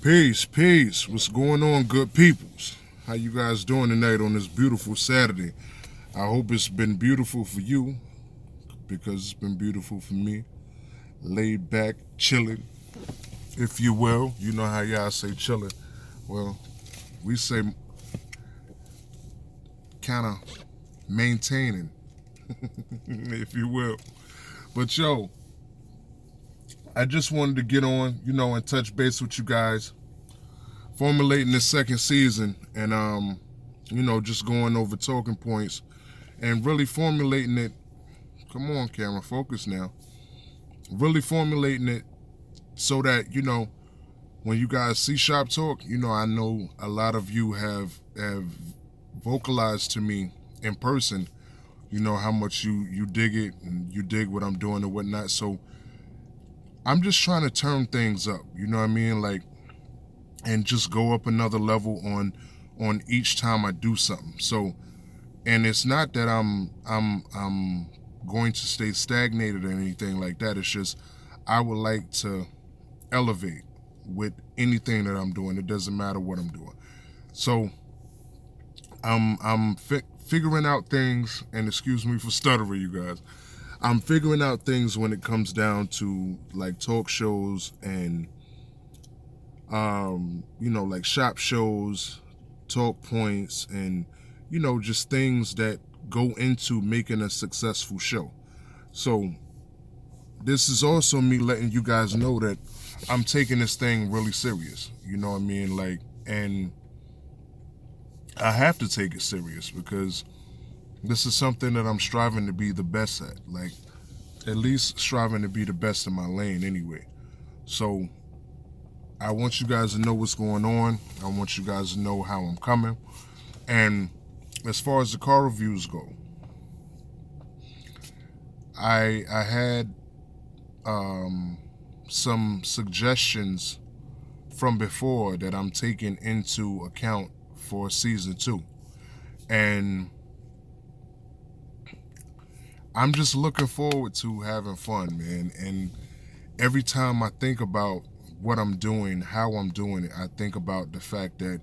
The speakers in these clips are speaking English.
Peace, peace. What's going on, good peoples? How you guys doing tonight on this beautiful Saturday? I hope it's been beautiful for you because it's been beautiful for me. Laid back, chilling, if you will. You know how y'all say chilling. Well, we say kind of maintaining, if you will. But yo, I just wanted to get on, and touch base with you guys. Formulating this second season and, just going over talking points and really formulating it. Come on, camera, focus now. Really formulating it so that, when you guys see Shop Talk, I know a lot of you have vocalized to me in person, how much you dig it and you dig what I'm doing and whatnot. So I'm just trying to turn things up, you know what I mean? Like, and just go up another level on each time I do something. So, and it's not that I'm going to stay stagnated or anything like that. It's just I would like to elevate with anything that I'm doing. It doesn't matter what I'm doing. So I'm figuring out things, and excuse me for stuttering, you guys. I'm figuring out things when it comes down to like talk shows and like shop shows, talk points, and just things that go into making a successful show. So this is also me letting you guys know that I'm taking this thing really serious, you know what I mean? Like, and I have to take it serious because this is something that I'm striving to be the best at, like at least striving to be the best in my lane anyway. So I want you guys to know what's going on. I want you guys to know how I'm coming. And as far as the car reviews go, I had some suggestions from before that I'm taking into account for season 2. And I'm just looking forward to having fun, man. And every time I think about what I'm doing, how I'm doing it, I think about the fact that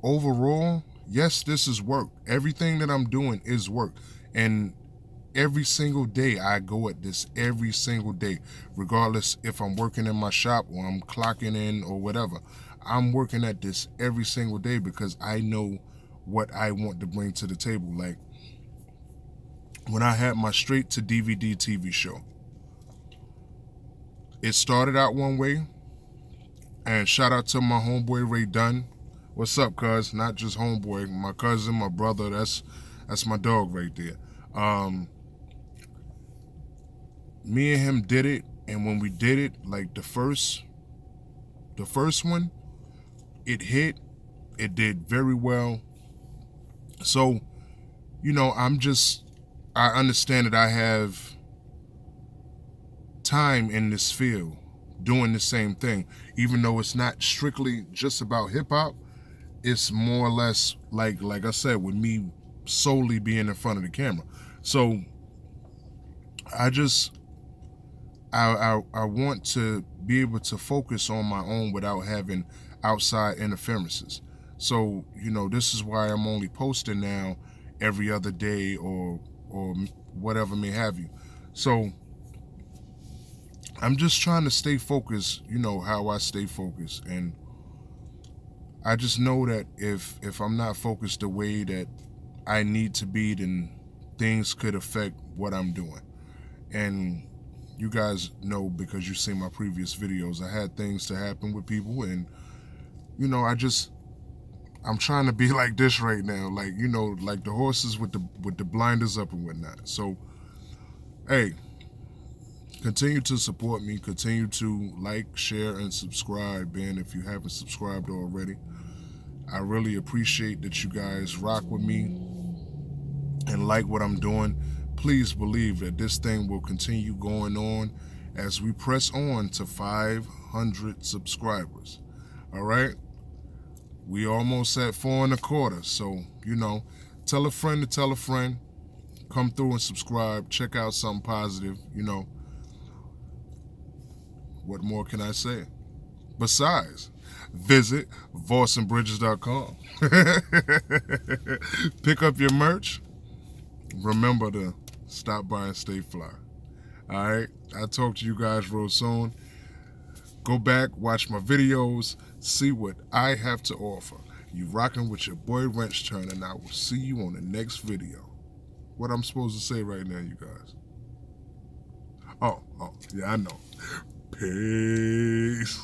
overall, yes, this is work. Everything that I'm doing is work. And every single day I go at this, every single day, regardless if I'm working in my shop or I'm clocking in or whatever. I'm working at this every single day because I know what I want to bring to the table. Like when I had my straight to DVD TV show, it started out one way, and shout out to my homeboy Ray Dunn. What's up, cuz? Not just homeboy, my cousin, my brother. That's my dog right there. Me and him did it, and when we did it, like the first one, it hit. It did very well. So, I understand that I have time in this field doing the same thing, even though it's not strictly just about hip-hop. It's more or less like I said, with me solely being in front of the camera. So I want to be able to focus on my own without having outside interferences. So this is why I'm only posting now every other day or whatever may have you. So I'm just trying to stay focused, how I stay focused. And I just know that if I'm not focused the way that I need to be, then things could affect what I'm doing. And you guys know, because you've seen my previous videos, I had things to happen with people, and I'm trying to be like this right now, like like the horses with the blinders up and whatnot. So hey, continue to support me, continue to like, share, and subscribe, and if you haven't subscribed already, I really appreciate that you guys rock with me and like what I'm doing. Please believe that this thing will continue going on as we press on to 500 subscribers. All right? We almost at 4.25. So, tell a friend to tell a friend. Come through and subscribe. Check out something positive. What more can I say? Besides, visit VossandBridges.com. Pick up your merch. Remember to stop by and stay fly. All right? I'll talk to you guys real soon. Go back, watch my videos, see what I have to offer. You rocking with your boy Wrenchturna, and I will see you on the next video. What I'm supposed to say right now, you guys? Oh, yeah, I know. Peace.